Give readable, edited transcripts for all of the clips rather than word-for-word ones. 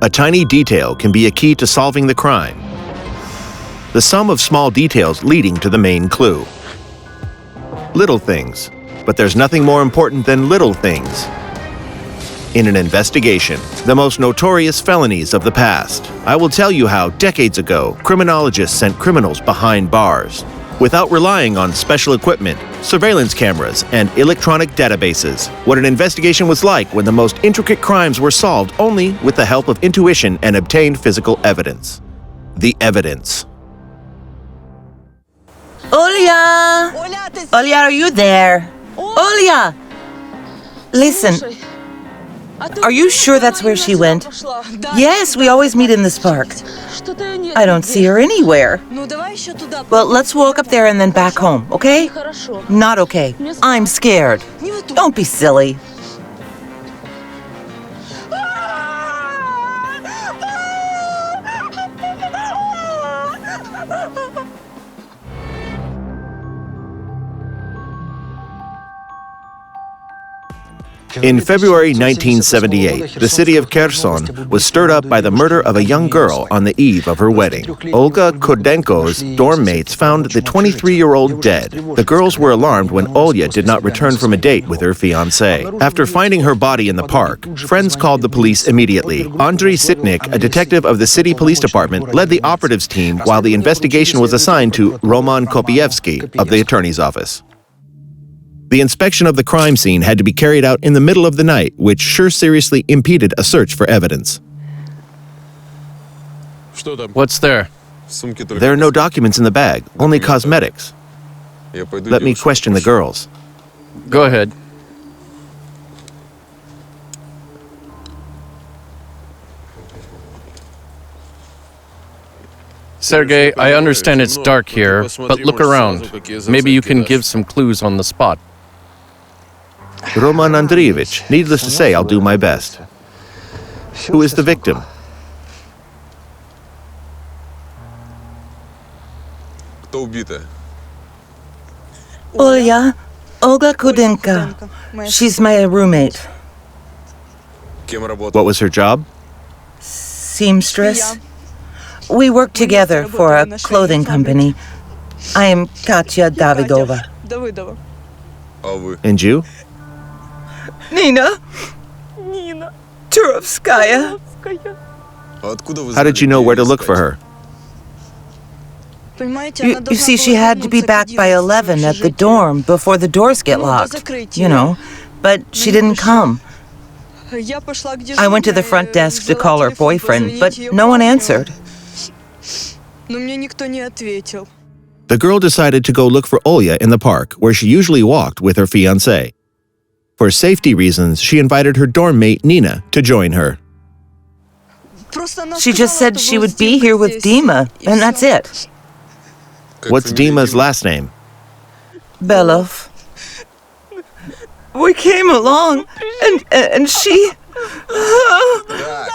A tiny detail can be a key to solving the crime. The sum of small details leading to the main clue. Little things, but there's nothing more important than little things. In an investigation, the most notorious felonies of the past, I will tell you how, decades ago, criminologists sent criminals behind bars without relying on special equipment, surveillance cameras, and electronic databases. What an investigation was like when the most intricate crimes were solved only with the help of intuition and obtained physical evidence. The evidence. Olya! Olya, are you there? Olya! Listen, are you sure that's where she went? Yes, we always meet in this park. I don't see her anywhere. Well, let's walk up there and then back home, okay? Not okay. I'm scared. Don't be silly. In February 1978, the city of Kherson was stirred up by the murder of a young girl on the eve of her wedding. Olga Khudenko's dorm mates found the 23-year-old dead. The girls were alarmed when Olya did not return from a date with her fiancé. After finding her body in the park, friends called the police immediately. Andrei Sitnik, a detective of the city police department, led the operatives team while the investigation was assigned to Roman Kopievsky of the attorney's office. The inspection of the crime scene had to be carried out in the middle of the night, which sure seriously impeded a search for evidence. What's there? There are no documents in the bag, only cosmetics. Let me question the girls. Go ahead. Sergey, I understand it's dark here, but look around. Maybe you can give some clues on the spot. Roman Andreevich, needless to say, I'll do my best. Who is the victim? Olya, Olga Khudenko. She's my roommate. What was her job? Seamstress. We work together for a clothing company. I am Katya Davidova. And you? Nina. Turovskaya. How did you know where to look for her? You see, she had to be back by 11 at the dorm before the doors get locked, you know, but she didn't come. I went to the front desk to call her boyfriend, but no one answered. The girl decided to go look for Olya in the park, where she usually walked with her fiancé. For safety reasons, she invited her dorm mate Nina to join her. She just said she would be here with Dima, and that's it. What's Dima's last name? Belov. We came along, and she...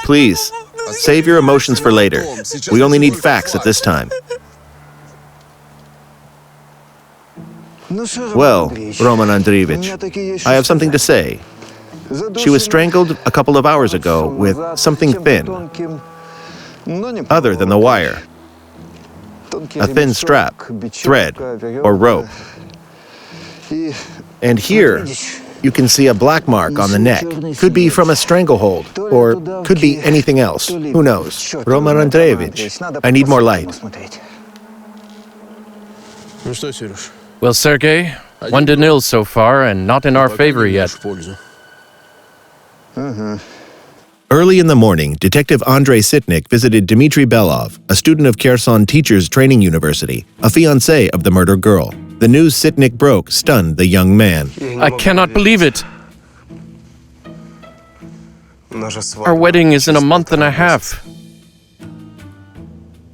Please, save your emotions for later. We only need facts at this time. Well, Roman Andreevich, I have something to say. She was strangled a couple of hours ago with something thin, other than the wire. A thin strap, thread, or rope. And here, you can see a black mark on the neck. Could be from a stranglehold, or could be anything else. Who knows? Roman Andreevich, I need more light. Well, Sergey, 1-0 so far, and not in our favor yet. Early in the morning, Detective Andrei Sitnik visited Dima Belov, a student of Kherson Teachers Training University, a fiancé of the murdered girl. The news Sitnik broke stunned the young man. I cannot believe it. Our wedding is in a month and a half.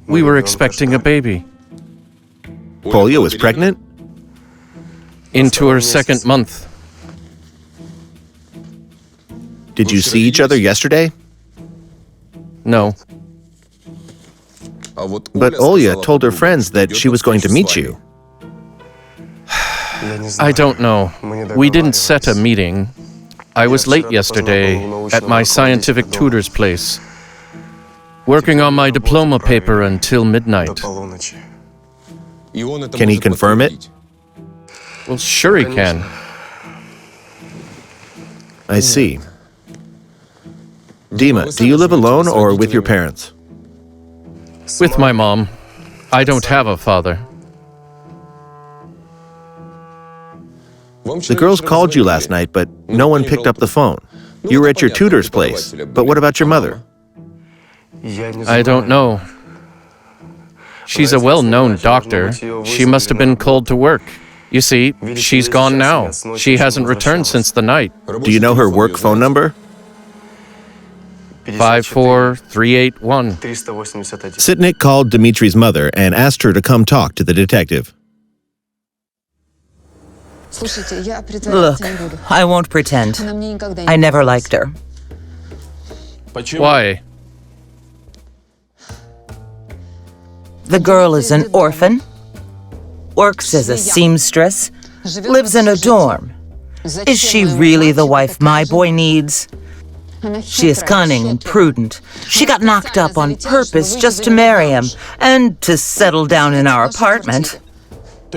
We were expecting a baby. Olya was pregnant? Into her second month. Did you see each other yesterday? No. But Olya told her friends that she was going to meet you. I don't know. We didn't set a meeting. I was late yesterday at my scientific tutor's place. Working on my diploma paper until midnight. Can he confirm it? Well, sure he can. I see. Dima, do you live alone or with your parents? With my mom. I don't have a father. The girls called you last night, but no one picked up the phone. You were at your tutor's place, but what about your mother? I don't know. She's a well-known doctor. She must have been called to work. You see, she's gone now. She hasn't returned since the night. Do you know her work phone number? 54381. Sitnik called Dmitri's mother and asked her to come talk to the detective. Look, I won't pretend. I never liked her. Why? The girl is an orphan, works as a seamstress, lives in a dorm. Is she really the wife my boy needs? She is cunning and prudent. She got knocked up on purpose just to marry him and to settle down in our apartment.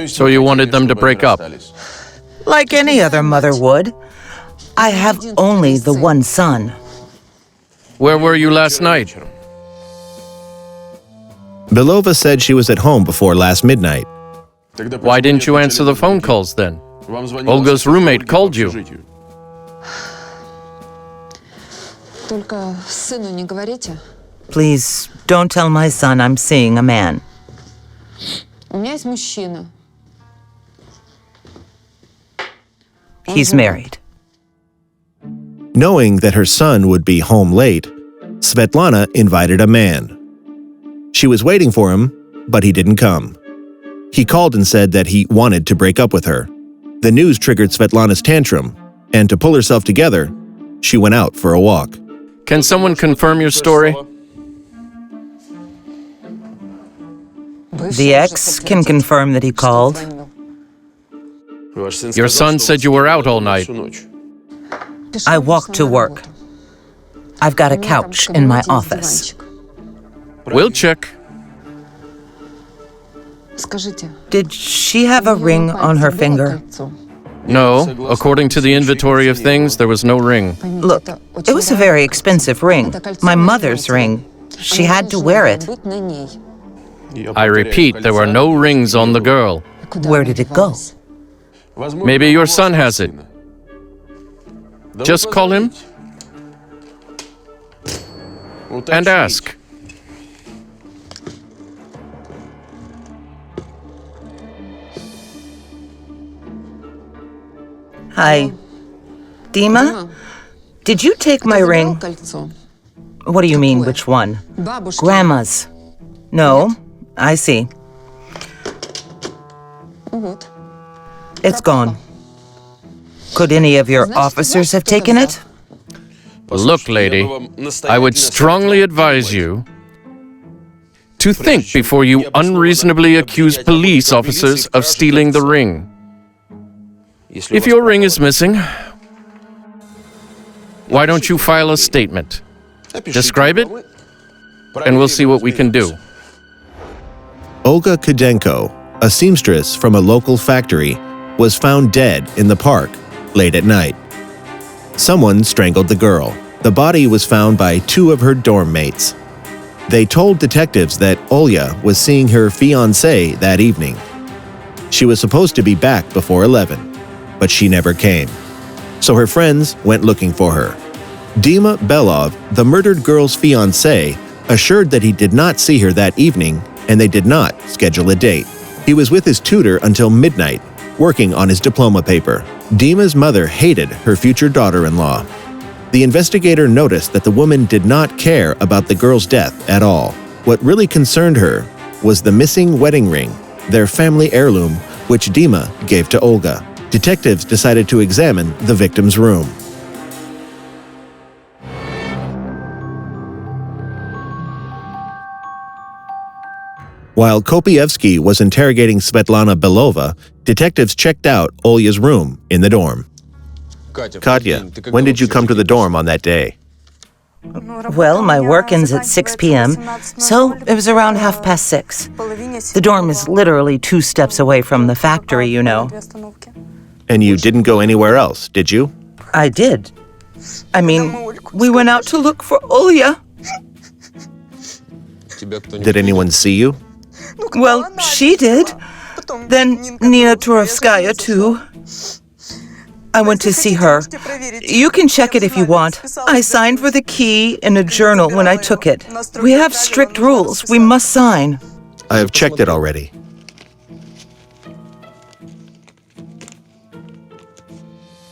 So you wanted them to break up? Like any other mother would. I have only the one son. Where were you last night? Belova said she was at home before last midnight. Why didn't you answer the phone calls then? Olga's roommate called you. Please, don't tell my son I'm seeing a man. He's married. Knowing that her son would be home late, Svetlana invited a man. She was waiting for him, but he didn't come. He called and said that he wanted to break up with her. The news triggered Svetlana's tantrum, and to pull herself together, she went out for a walk. Can someone confirm your story? The ex can confirm that he called. Your son said you were out all night. I walked to work. I've got a couch in my office. We'll check. Did she have a ring on her finger? No, according to the inventory of things, there was no ring. Look, it was a very expensive ring. My mother's ring. She had to wear it. I repeat, there were no rings on the girl. Where did it go? Maybe your son has it. Just call him and ask. Hi. Dima? Did you take my ring? What do you mean, which one? Grandma's. No, I see. It's gone. Could any of your officers have taken it? Look, lady, I would strongly advise you to think before you unreasonably accuse police officers of stealing the ring. If your ring is missing, why don't you file a statement? Describe it, and we'll see what we can do. Olga Khudenko, a seamstress from a local factory, was found dead in the park late at night. Someone strangled the girl. The body was found by two of her dorm mates. They told detectives that Olya was seeing her fiancé that evening. She was supposed to be back before 11, but she never came. So her friends went looking for her. Dima Belov, the murdered girl's fiancé, assured that he did not see her that evening and they did not schedule a date. He was with his tutor until midnight, working on his diploma paper. Dima's mother hated her future daughter-in-law. The investigator noticed that the woman did not care about the girl's death at all. What really concerned her was the missing wedding ring, their family heirloom, which Dima gave to Olga. Detectives decided to examine the victim's room. While Kopievsky was interrogating Svetlana Belova, detectives checked out Olya's room in the dorm. Katya, when did you come to the dorm on that day? Well, my work ends at 6 p.m., so it was around 6:30. The dorm is literally 2 steps away from the factory, you know. And you didn't go anywhere else, did you? I did. I mean, we went out to look for Olya. Did anyone see you? Well, she did. Then Nina Turovskaya, too. I went to see her. You can check it if you want. I signed for the key in a journal when I took it. We have strict rules. We must sign. I have checked it already.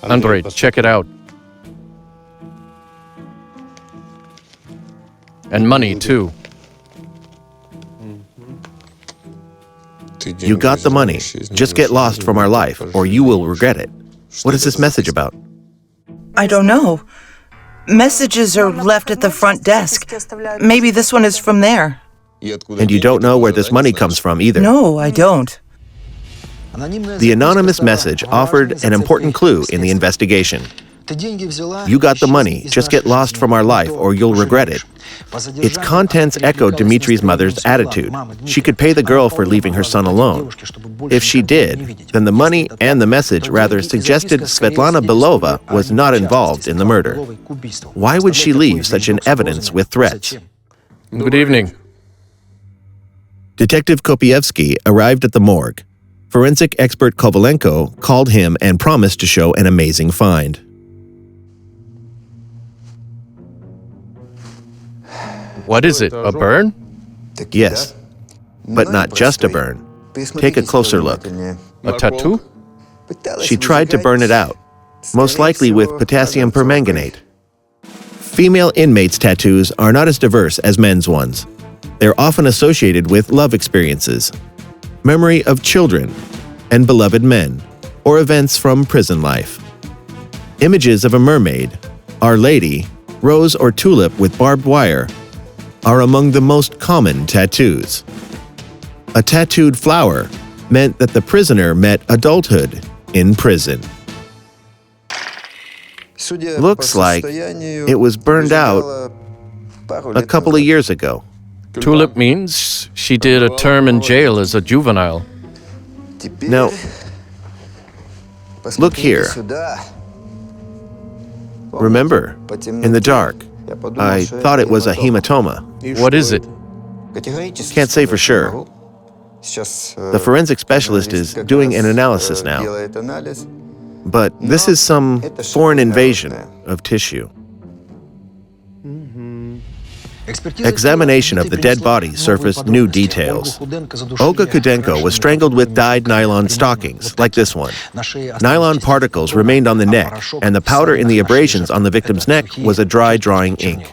Andrei, check it out. And money, too. You got the money. Just get lost from our life, or you will regret it. What is this message about? I don't know. Messages are left at the front desk. Maybe this one is from there. And you don't know where this money comes from either. No, I don't. The anonymous message offered an important clue in the investigation. You got the money. Just get lost from our life, or you'll regret it. Its contents echoed Dmitri's mother's attitude. She could pay the girl for leaving her son alone. If she did, then the money and the message rather suggested Svetlana Belova was not involved in the murder. Why would she leave such an evidence with threats? Good evening. Detective Kopievsky arrived at the morgue. Forensic expert Kovalenko called him and promised to show an amazing find. What is it, a burn? Yes, but not just a burn. Take a closer look. A tattoo? She tried to burn it out, most likely with potassium permanganate. Female inmates' tattoos are not as diverse as men's ones. They're often associated with love experiences, memory of children and beloved men, or events from prison life. Images of a mermaid, Our Lady, rose or tulip with barbed wire are among the most common tattoos. A tattooed flower meant that the prisoner met adulthood in prison. Looks like it was burned out a couple of years ago. Tulip means she did a term in jail as a juvenile. Now, look here. Remember, in the dark, I thought it was a hematoma. What is it? Can't say for sure. The forensic specialist is doing an analysis now. But this is some foreign invasion of tissue. Examination of the dead body surfaced new details. Olga Khudenko was strangled with dyed nylon stockings, like this one. Nylon particles remained on the neck, and the powder in the abrasions on the victim's neck was a dry drawing ink.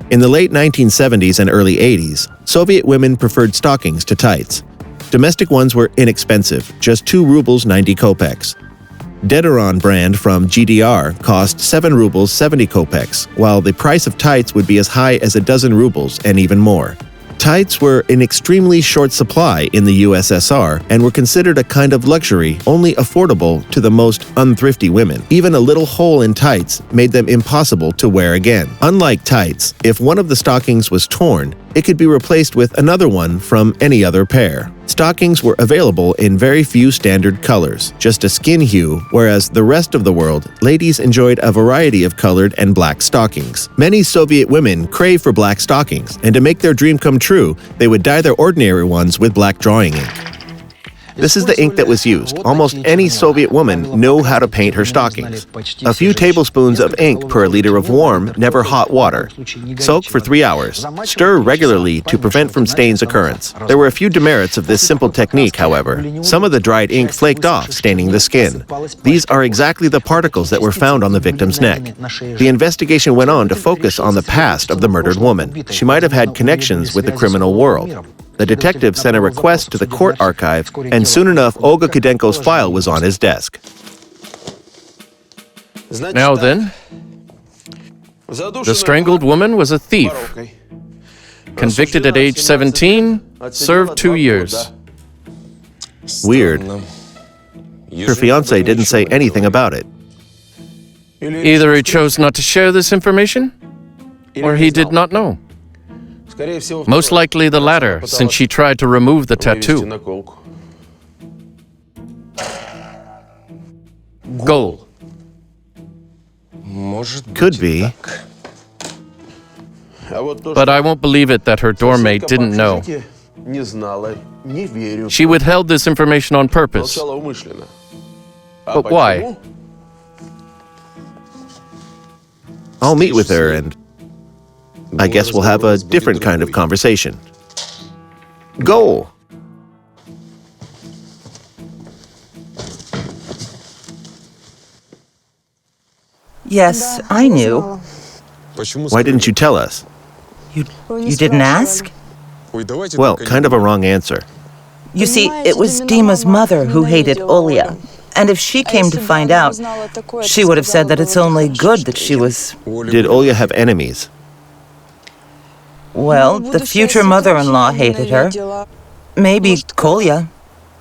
In the late 1970s and early 80s, Soviet women preferred stockings to tights. Domestic ones were inexpensive, just 2 rubles 90 kopecks. Dediron brand from GDR cost 7 rubles 70 kopecks, while the price of tights would be as high as a dozen rubles and even more. Tights were in extremely short supply in the USSR and were considered a kind of luxury only affordable to the most unthrifty women. Even a little hole in tights made them impossible to wear again. Unlike tights, if one of the stockings was torn, it could be replaced with another one from any other pair. Stockings were available in very few standard colors, just a skin hue, whereas the rest of the world, ladies enjoyed a variety of colored and black stockings. Many Soviet women craved for black stockings, and to make their dream come true, they would dye their ordinary ones with black drawing ink. This is the ink that was used. Almost any Soviet woman knew how to paint her stockings. A few tablespoons of ink per liter of warm, never hot water. Soak for 3 hours. Stir regularly to prevent from stains occurrence. There were a few demerits of this simple technique, however. Some of the dried ink flaked off, staining the skin. These are exactly the particles that were found on the victim's neck. The investigation went on to focus on the past of the murdered woman. She might have had connections with the criminal world. The detective sent a request to the court archive, and soon enough, Olga Khudenko's file was on his desk. Now then, the strangled woman was a thief. Convicted at age 17, served 2 years. Weird. Her fiancé didn't say anything about it. Either he chose not to share this information, Or he did not know? Most likely the latter, since she tried to remove the tattoo. Goal. Could be. But I won't believe it that her dorm mate didn't know. She withheld this information on purpose. But why? I'll meet with her and I guess we'll have a different kind of conversation. Goal. Yes, I knew. Why didn't you tell us? You didn't ask? Well, kind of a wrong answer. You see, it was Dima's mother who hated Olya. And if she came to find out, she would have said that it's only good that she was... Did Olya have enemies? Well, the future mother-in-law hated her. Maybe Kolya.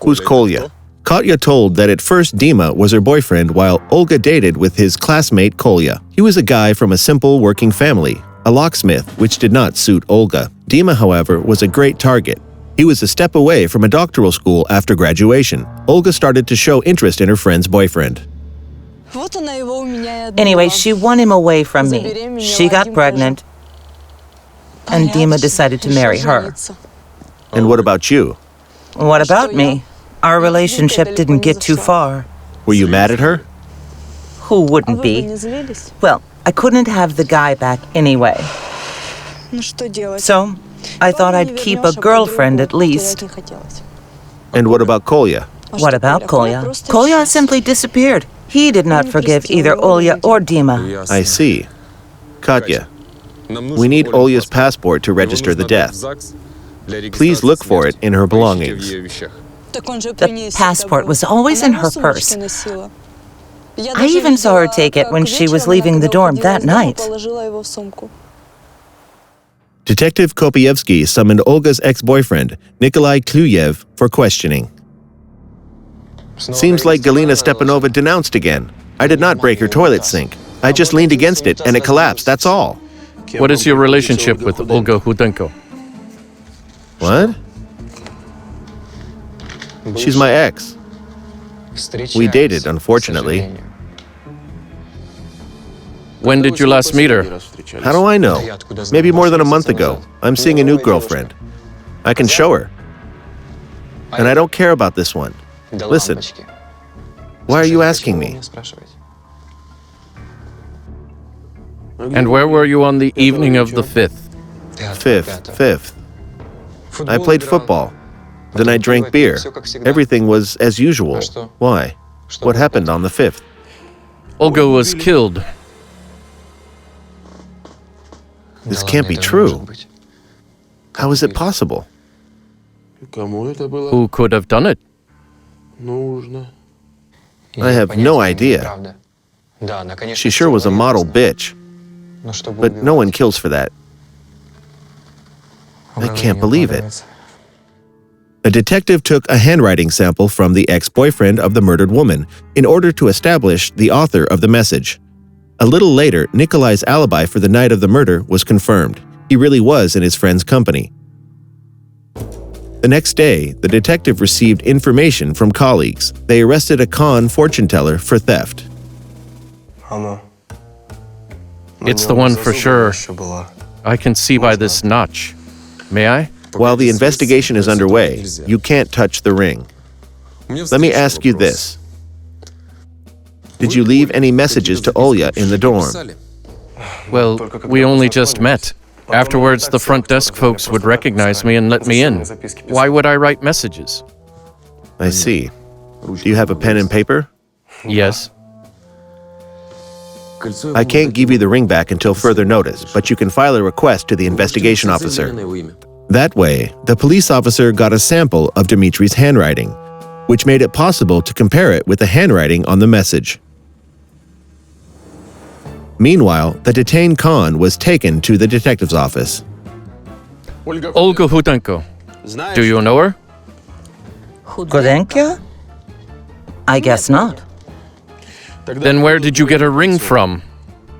Who's Kolya? Katya told that at first Dima was her boyfriend while Olga dated with his classmate Kolya. He was a guy from a simple working family, a locksmith, which did not suit Olga. Dima, however, was a great target. He was a step away from a doctoral school after graduation. Olga started to show interest in her friend's boyfriend. Anyway, she won him away from me. She got pregnant. And Dima decided to marry her. And what about you? What about me? Our relationship didn't get too far. Were you mad at her? Who wouldn't be? Well, I couldn't have the guy back anyway. So, I thought I'd keep a girlfriend at least. And what about Kolya? What about Kolya? Kolya simply disappeared. He did not forgive either Olya or Dima. I see. Katya, we need Olya's passport to register the death. Please look for it in her belongings. The passport was always in her purse. I even saw her take it when she was leaving the dorm that night. Detective Kopievsky summoned Olga's ex-boyfriend, Nikolai Kluyev, for questioning. Seems like Galina Stepanova denounced again. I did not break her toilet sink. I just leaned against it and it collapsed, that's all. What is your relationship with Olga Khudenko? What? She's my ex. We dated, unfortunately. When did you last meet her? How do I know? Maybe more than a month ago. I'm seeing a new girlfriend. I can show her. And I don't care about this one. Listen, why are you asking me? And where were you on the evening of the 5th? Fifth. I played football. Then I drank beer. Everything was as usual. Why? What happened on the 5th? Olga was killed. This can't be true. How is it possible? Who could have done it? I have no idea. She sure was a model bitch. But no one kills for that. I can't believe it. A detective took a handwriting sample from the ex-boyfriend of the murdered woman in order to establish the author of the message. A little later, Nikolai's alibi for the night of the murder was confirmed. He really was in his friend's company. The next day, the detective received information from colleagues. They arrested a con fortune teller for theft. It's the one for sure. I can see by this notch. May I? While the investigation is underway, you can't touch the ring. Let me ask you this. Did you leave any messages to Olya in the dorm? Well, we only just met. Afterwards, the front desk folks would recognize me and let me in. Why would I write messages? I see. Do you have a pen and paper? Yes. I can't give you the ring back until further notice, but you can file a request to the investigation officer. That way, the police officer got a sample of Dmitri's handwriting, which made it possible to compare it with the handwriting on the message. Meanwhile, the detained con was taken to the detective's office. Olga Khudenko. Do you know her? Khudenko? I guess not. Then where did you get her ring from?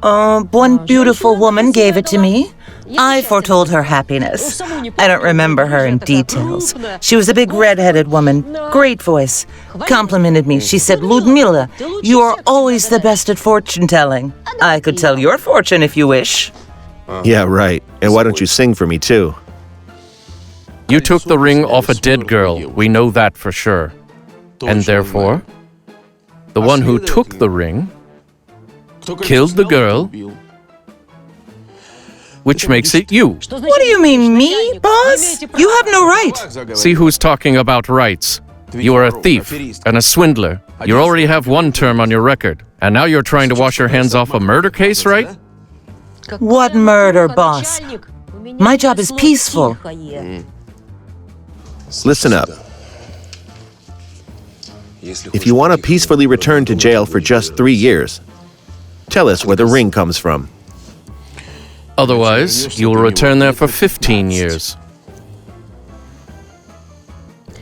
One beautiful woman gave it to me. I foretold her happiness. I don't remember her in details. She was a big red-headed woman, great voice. Complimented me. She said, "Ludmila, you are always the best at fortune-telling. I could tell your fortune if you wish." Yeah, right. And why don't you sing for me, too? You took the ring off a dead girl. We know that for sure. And therefore, the one who took the ring killed the girl, which makes it you. What do you mean, me, boss? You have no right. See who's talking about rights. You are a thief and a swindler. You already have one term on your record, and now you're trying to wash your hands off a murder case, right? What murder, boss? My job is peaceful. Listen up. If you want to peacefully return to jail for just 3 years, tell us where the ring comes from. Otherwise, you will return there for 15 years.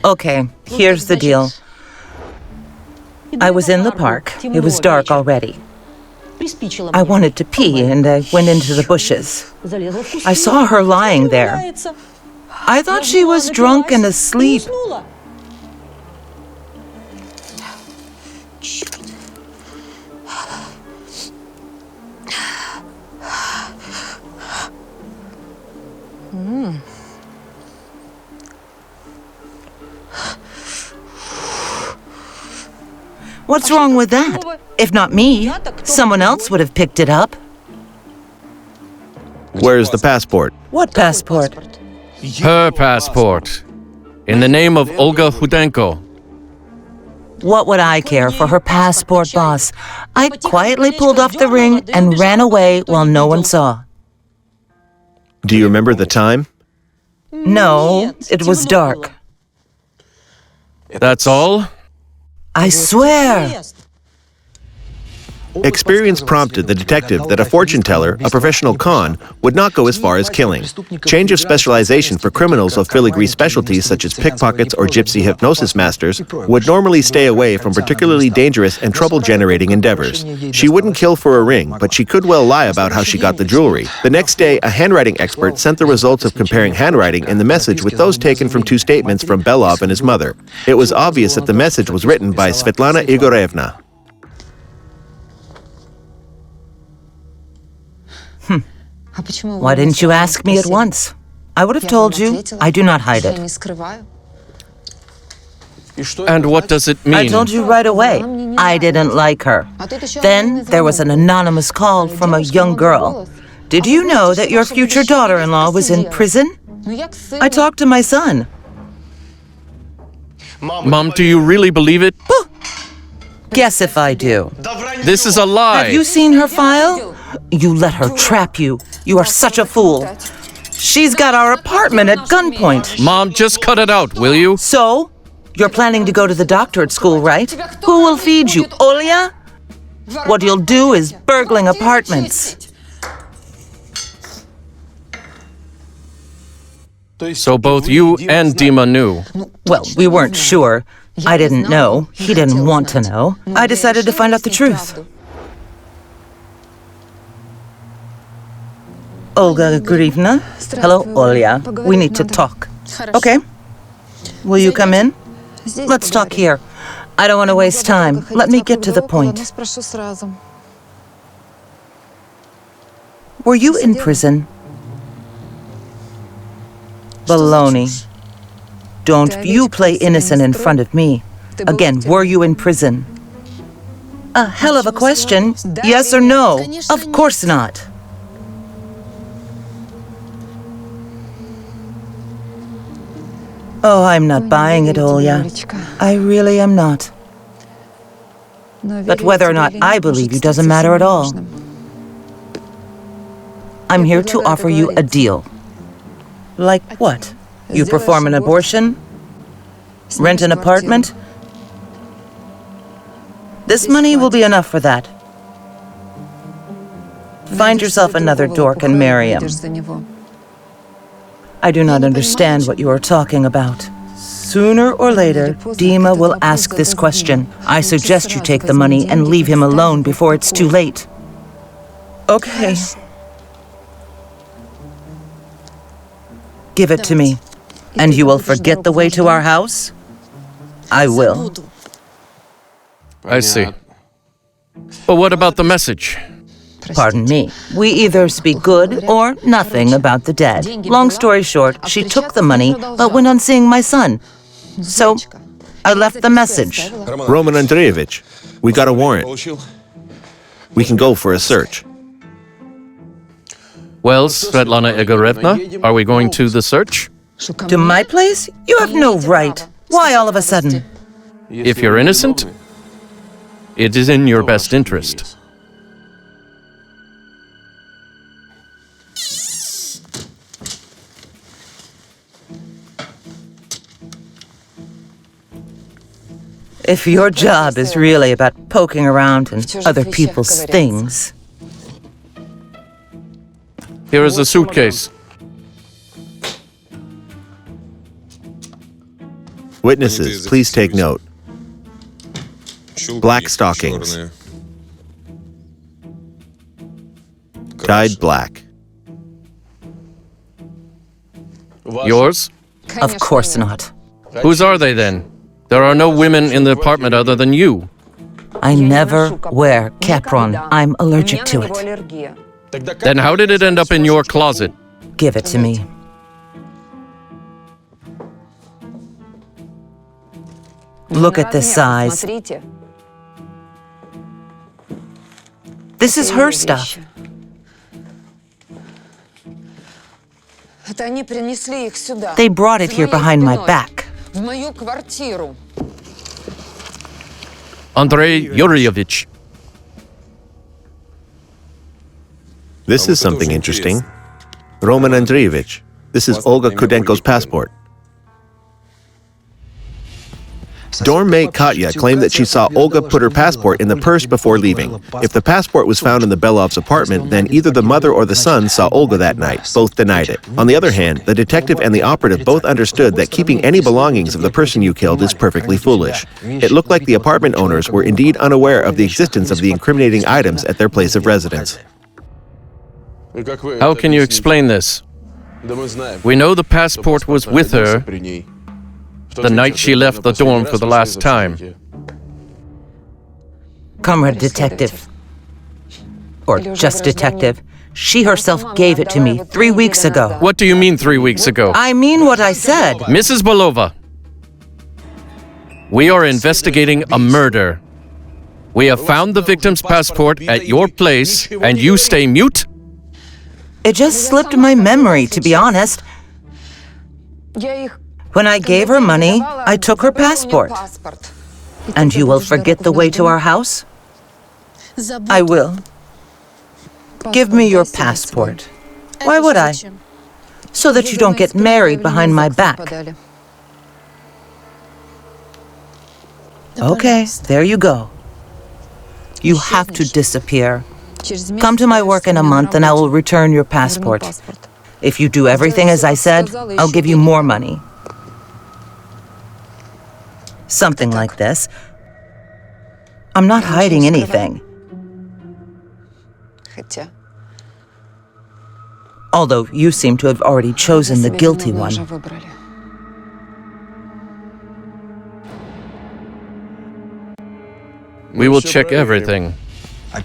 Okay, here's the deal. I was in the park. It was dark already. I wanted to pee, and I went into the bushes. I saw her lying there. I thought she was drunk and asleep. What's wrong with that? If not me, someone else would have picked it up. Where's the passport? What passport? Her passport. In the name of Olga Khudenko. What would I care for her passport, boss? I quietly pulled off the ring and ran away while no one saw. Do you remember the time? No, it was dark. That's all? I swear. Experience prompted the detective that a fortune teller, a professional con, would not go as far as killing. Change of specialization for criminals of filigree specialties such as pickpockets or gypsy hypnosis masters would normally stay away from particularly dangerous and trouble-generating endeavors. She wouldn't kill for a ring, but she could well lie about how she got the jewelry. The next day, a handwriting expert sent the results of comparing handwriting in the message with those taken from 2 statements from Belov and his mother. It was obvious that the message was written by Svetlana Igorevna. Why didn't you ask me at once? I would have told you. I do not hide it. And what does it mean? I told you right away. I didn't like her. Then there was an anonymous call from a young girl. Did you know that your future daughter-in-law was in prison? I talked to my son. Mom, do you really believe it? Guess if I do. This is a lie. Have you seen her file? You let her trap you. You are such a fool. She's got our apartment at gunpoint. Mom, just cut it out, will you? So? You're planning to go to the doctor at school, right? Who will feed you, Olya? What you'll do is burgling apartments. So both you and Dima knew. Well, we weren't sure. I didn't know. He didn't want to know. I decided to find out the truth. Olga Khudenko. Hello, Olya. We need to talk. Okay. Will you come in? Let's talk here. I don't want to waste time. Let me get to the point. Were you in prison? Baloney. Don't you play innocent in front of me. Again, were you in prison? A hell of a question. Yes or no? Of course not. Oh, I'm not buying it, Olya. I really am not. But whether or not I believe you doesn't matter at all. I'm here to offer you a deal. Like what? You perform an abortion? Rent an apartment? This money will be enough for that. Find yourself another dork and marry him. I do not understand what you are talking about. Sooner or later, Dima will ask this question. I suggest you take the money and leave him alone before it's too late. Okay. Give it to me, and you will forget the way to our house? I will. I see. But what about the message? Pardon me. We either speak good or nothing about the dead. Long story short, she took the money but went on seeing my son. So, I left the message. Roman Andreevich, we got a warrant. We can go for a search. Well, Svetlana Igorevna, are we going to the search? To my place? You have no right. Why all of a sudden? If you're innocent, it is in your best interest. If your job is really about poking around in other people's things. Here is a suitcase. Witnesses, please take note. Black stockings. Dyed black. Yours? Of course not. Whose are they then? There are no women in the apartment other than you. I never wear Capron. I'm allergic to it. Then how did it end up in your closet? Give it to me. Look at this size. This is her stuff. They brought it here behind my back. Andrei Yurievich. This is something interesting. Roman Andreevich, this is Olga Khudenko's passport. Dorm mate Katya claimed that she saw Olga put her passport in the purse before leaving. If the passport was found in the Belov's apartment, then either the mother or the son saw Olga that night. Both denied it. On the other hand, the detective and the operative both understood that keeping any belongings of the person you killed is perfectly foolish. It looked like the apartment owners were indeed unaware of the existence of the incriminating items at their place of residence. How can you explain this? We know the passport was with her the night she left the dorm for the last time. Comrade detective, or just detective, she herself gave it to me 3 weeks ago. What do you mean 3 weeks ago? I mean what I said. Mrs. Belova, we are investigating a murder. We have found the victim's passport at your place, and you stay mute? It just slipped my memory, to be honest. When I gave her money, I took her passport. And you will forget the way to our house? I will. Give me your passport. Why would I? So that you don't get married behind my back. Okay, there you go. You have to disappear. Come to my work in a month and I will return your passport. If you do everything as I said, I'll give you more money. Something like this. I'm not hiding anything. Although you seem to have already chosen the guilty one. We will check everything.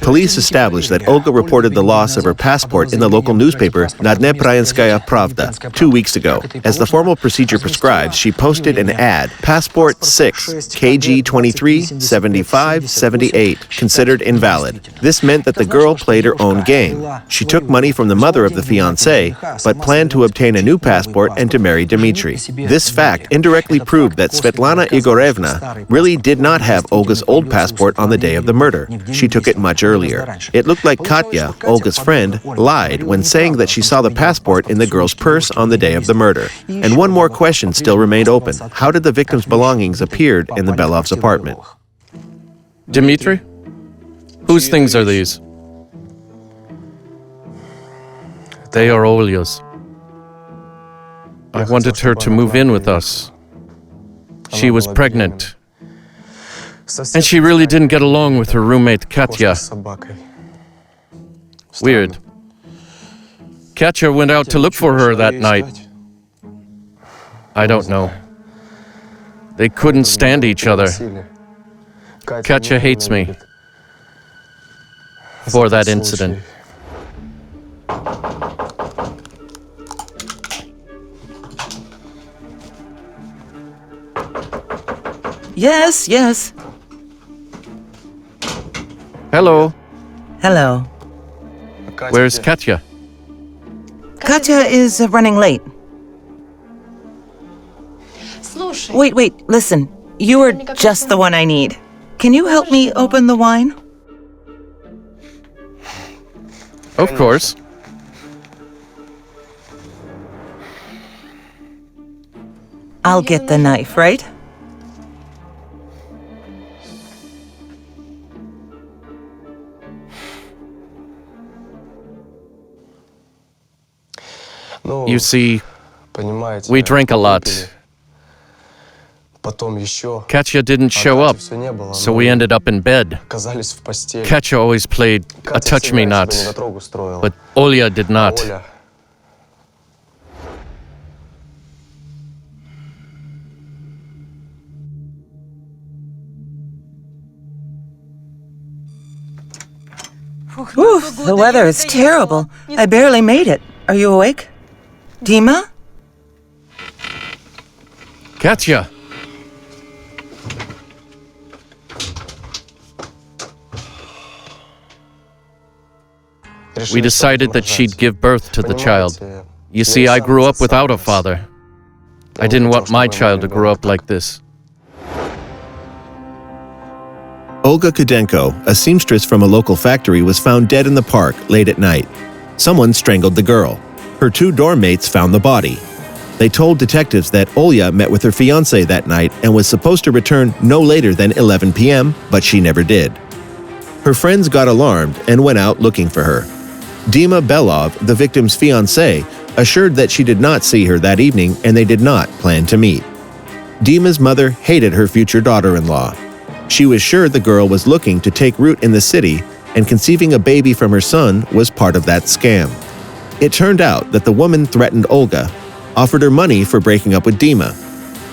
Police established that Olga reported the loss of her passport in the local newspaper Nadneprayanskaya Pravda 2 weeks ago. As the formal procedure prescribes, she posted an ad, Passport 6, KG 23, 75, 78, considered invalid. This meant that the girl played her own game. She took money from the mother of the fiancé, but planned to obtain a new passport and to marry Dmitry. This fact indirectly proved that Svetlana Igorevna really did not have Olga's old passport on the day of the murder. She took it much earlier. It looked like Katya, Olga's friend, lied when saying that she saw the passport in the girl's purse on the day of the murder. And one more question still remained open. How did the victim's belongings appear in the Belov's apartment? Dmitry? Whose things are these? They are Olya's. I wanted her to move in with us. She was pregnant. And she really didn't get along with her roommate, Katya. Weird. Katya went out to look for her that night. I don't know. They couldn't stand each other. Katya hates me for that incident. Yes, yes. Hello. Hello. Where's Katya? Katya is running late. Wait, listen. You are just the one I need. Can you help me open the wine? Of course. I'll get the knife, right? You see, we drank a lot. Katya didn't show up, so we ended up in bed. Katya always played a touch-me-not, but Olya did not. Oof, the weather is terrible. I barely made it. Are you awake? Dima? Katya! We decided that she'd give birth to the child. You see, I grew up without a father. I didn't want my child to grow up like this. Olga Khudenko, a seamstress from a local factory, was found dead in the park late at night. Someone strangled the girl. Her two dorm mates found the body. They told detectives that Olya met with her fiancé that night and was supposed to return no later than 11 p.m., but she never did. Her friends got alarmed and went out looking for her. Dima Belov, the victim's fiancé, assured that she did not see her that evening and they did not plan to meet. Dima's mother hated her future daughter-in-law. She was sure the girl was looking to take root in the city, and conceiving a baby from her son was part of that scam. It turned out that the woman threatened Olga, offered her money for breaking up with Dima,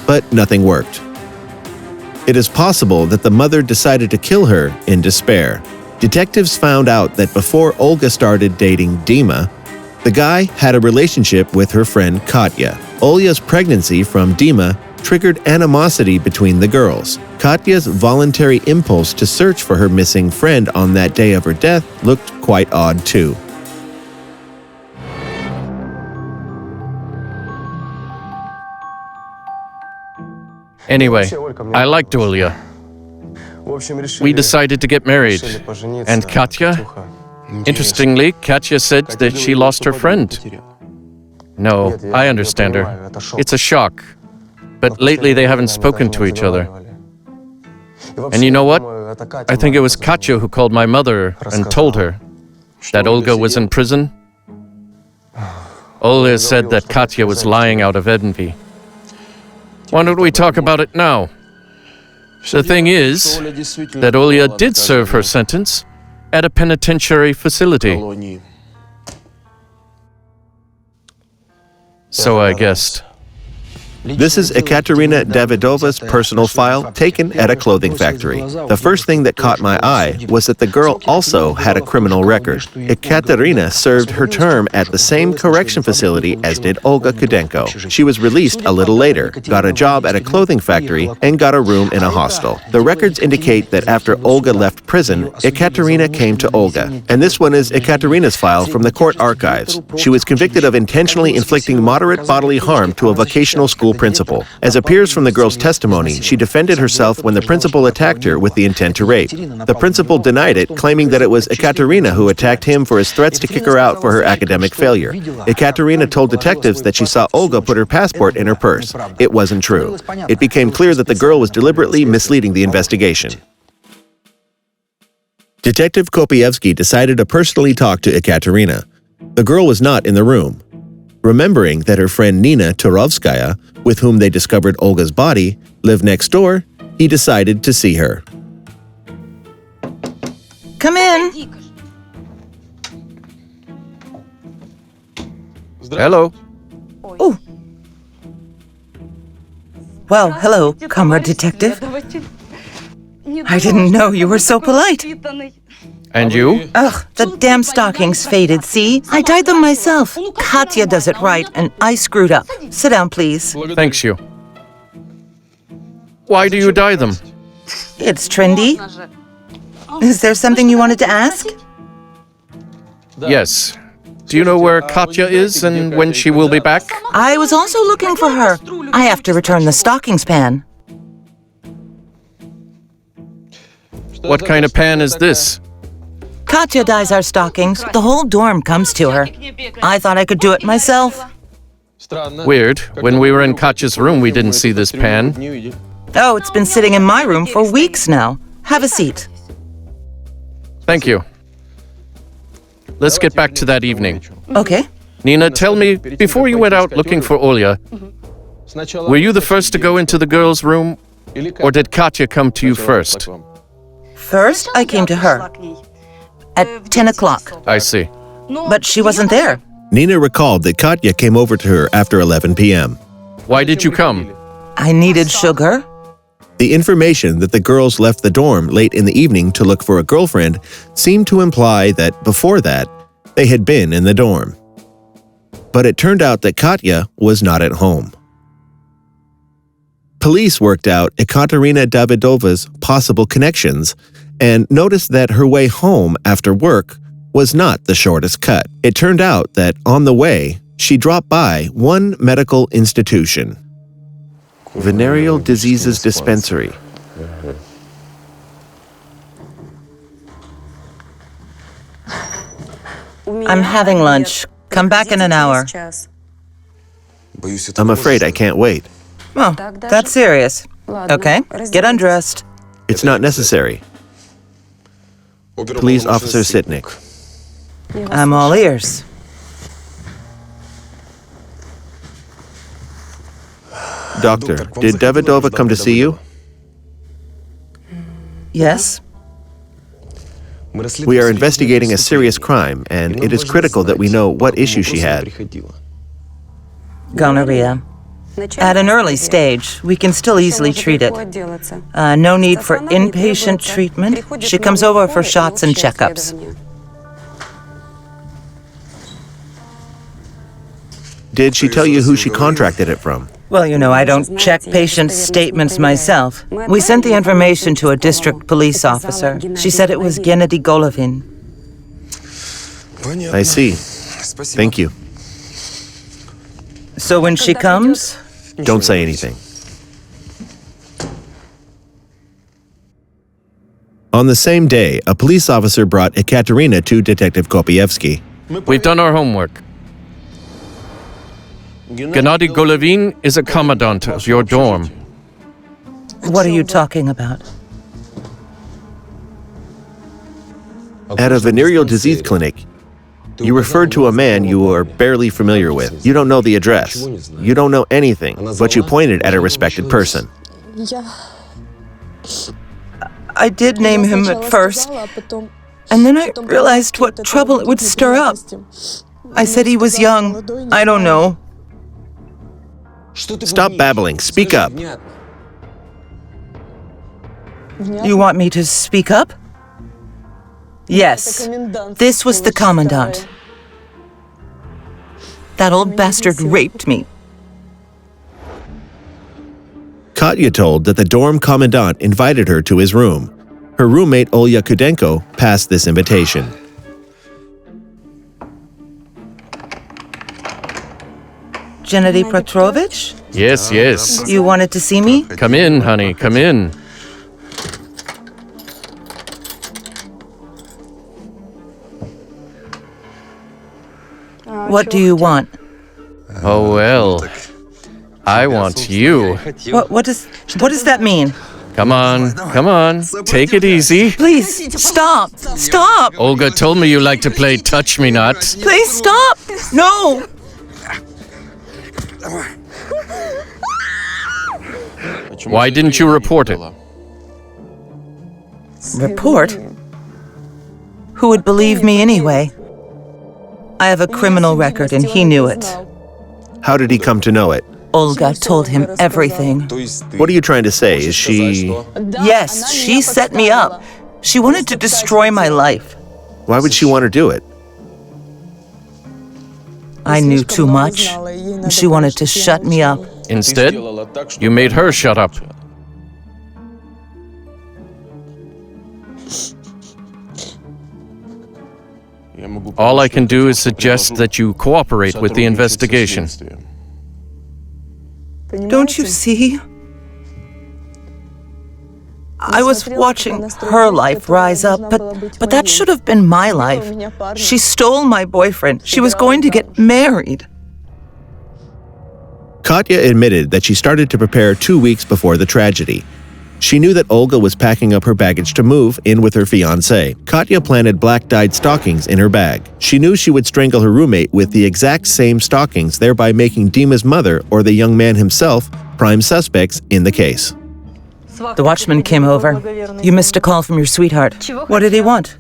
but nothing worked. It is possible that the mother decided to kill her in despair. Detectives found out that before Olga started dating Dima, the guy had a relationship with her friend Katya. Olya's pregnancy from Dima triggered animosity between the girls. Katya's voluntary impulse to search for her missing friend on that day of her death looked quite odd too. Anyway, I liked Olya. We decided to get married. And Katya? Interestingly, Katya said that she lost her friend. No, I understand her. It's a shock. But lately they haven't spoken to each other. And you know what? I think it was Katya who called my mother and told her that Olga was in prison. Olya said that Katya was lying out of envy. Why don't we talk about it now? The thing is that Olya did serve her sentence at a penitentiary facility. So I guessed. This is Ekaterina Davidova's personal file taken at a clothing factory. The first thing that caught my eye was that the girl also had a criminal record. Ekaterina served her term at the same correction facility as did Olga Khudenko. She was released a little later, got a job at a clothing factory, and got a room in a hostel. The records indicate that after Olga left prison, Ekaterina came to Olga. And this one is Ekaterina's file from the court archives. She was convicted of intentionally inflicting moderate bodily harm to a vocational school principal. As appears from the girl's testimony, she defended herself when the principal attacked her with the intent to rape. The principal denied it, claiming that it was Ekaterina who attacked him for his threats to kick her out for her academic failure. Ekaterina told detectives that she saw Olga put her passport in her purse. It wasn't true. It became clear that the girl was deliberately misleading the investigation. Detective Kopievsky decided to personally talk to Ekaterina. The girl was not in the room. Remembering that her friend Nina Turovskaya, with whom they discovered Olga's body, lived next door, he decided to see her. Come in. Hello. Oh. Well, hello, comrade detective. I didn't know you were so polite. And you? Ugh, the damn stockings faded, see? I dyed them myself. Katya does it right, and I screwed up. Sit down, please. Thanks you. Why do you dye them? It's trendy. Is there something you wanted to ask? Yes. Do you know where Katya is and when she will be back? I was also looking for her. I have to return the stockings pan. What kind of pan is this? Katya dyes our stockings. The whole dorm comes to her. I thought I could do it myself. Weird. When we were in Katya's room, we didn't see this pan. Oh, it's been sitting in my room for weeks now. Have a seat. Thank you. Let's get back to that evening. Okay. Nina, tell me, before you went out looking for Olya, were you the first to go into the girls' room, or did Katya come to you first? First, I came to her. At 10 o'clock. I see. But she wasn't there. Nina recalled that Katya came over to her after 11 p.m. Why did you come? I needed sugar. The information that the girls left the dorm late in the evening to look for a girlfriend seemed to imply that before that, they had been in the dorm. But it turned out that Katya was not at home. Police worked out Ekaterina Davidova's possible connections and noticed that her way home after work was not the shortest cut. It turned out that on the way, she dropped by one medical institution. Venereal Diseases Dispensary. I'm having lunch. Come back in an hour. I'm afraid I can't wait. Oh, that's serious. Okay, get undressed. It's not necessary. Police Officer Sitnik. I'm all ears. Doctor, did Davidova come to see you? Yes? We are investigating a serious crime, and it is critical that we know what issue she had. Gonorrhea. At an early stage, we can still easily treat it. No need for inpatient treatment. She comes over for shots and checkups. Did she tell you who she contracted it from? Well, you know, I don't check patients' statements myself. We sent the information to a district police officer. She said it was Gennady Golovin. I see. Thank you. So when she comes? Don't say anything. On the same day, a police officer brought Ekaterina to Detective Kopievsky. We've done our homework. Gennady Golovin is a commandant of your dorm. What are you talking about? At a venereal disease clinic, you referred to a man you were barely familiar with. You don't know the address. You don't know anything, but you pointed at a respected person. I did name him at first, and then I realized what trouble it would stir up. I said he was young. I don't know. Stop babbling. Speak up. You want me to speak up? Yes, this was the commandant. That old bastard raped me. Katya told that the dorm commandant invited her to his room. Her roommate Olga Khudenko passed this invitation. Gennady Petrovich? Yes, yes. You wanted to see me? Come in, honey, come in. What do you want? Oh, well. I want you. What does that mean? Come on, come on. Take it easy. Please, stop! Stop! Olga told me you like to play Touch Me Not. Please stop! No! Why didn't you report it? Report? Who would believe me anyway? I have a criminal record and he knew it. How did he come to know it? Olga told him everything. What are you trying to say? Is she... Yes, she set me up. She wanted to destroy my life. Why would she want to do it? I knew too much. She wanted to shut me up. Instead, you made her shut up. All I can do is suggest that you cooperate with the investigation. Don't you see? I was watching her life rise up, but that should have been my life. She stole my boyfriend. She was going to get married. Katya admitted that she started to prepare 2 weeks before the tragedy. She knew that Olga was packing up her baggage to move in with her fiancé. Katya planted black-dyed stockings in her bag. She knew she would strangle her roommate with the exact same stockings, thereby making Dima's mother or the young man himself prime suspects in the case. The watchman came over. You missed a call from your sweetheart. What did he want?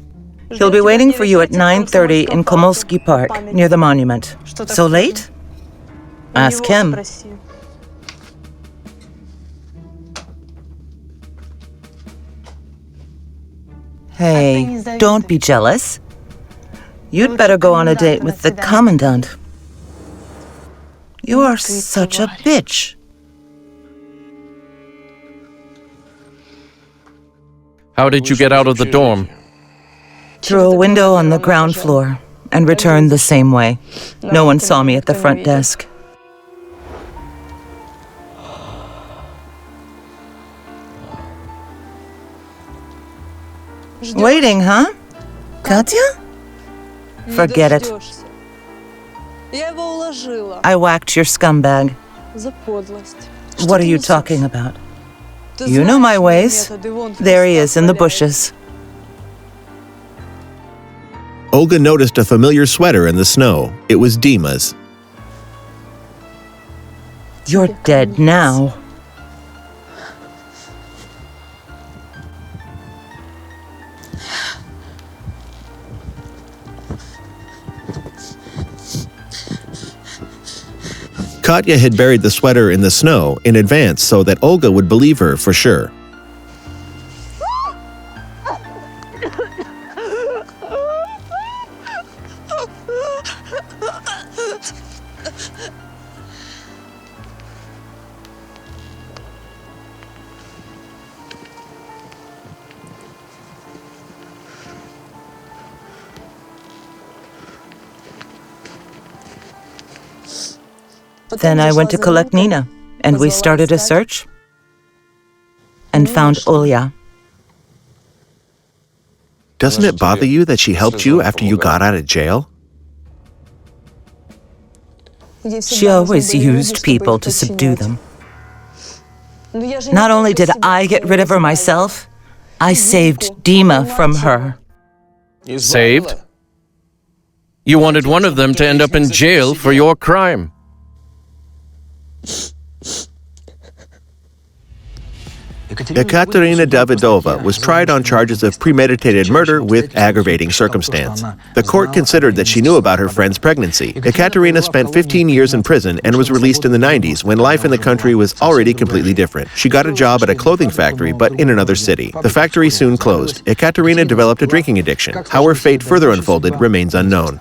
He'll be waiting for you at 9:30 in Komolsky Park, near the monument. So late? Ask him. Hey, don't be jealous. You'd better go on a date with the commandant. You are such a bitch. How did you get out of the dorm? Through a window on the ground floor and returned the same way. No one saw me at the front desk. Waiting, huh? Katya? Forget it. I whacked your scumbag. What are you talking about? You know my ways. There he is in the bushes. Olga noticed a familiar sweater in the snow. It was Dima's. You're dead now. Katya had buried the sweater in the snow in advance so that Olga would believe her for sure. Then I went to collect Nina, and we started a search and found Olya. Doesn't it bother you that she helped you after you got out of jail? She always used people to subdue them. Not only did I get rid of her myself, I saved Dima from her. Saved? You wanted one of them to end up in jail for your crime. Ekaterina Davidova was tried on charges of premeditated murder with aggravating circumstance. The court considered that she knew about her friend's pregnancy. Ekaterina spent 15 years in prison and was released in the 90s when life in the country was already completely different. She got a job at a clothing factory, but in another city. The factory soon closed. Ekaterina developed a drinking addiction. How her fate further unfolded remains unknown.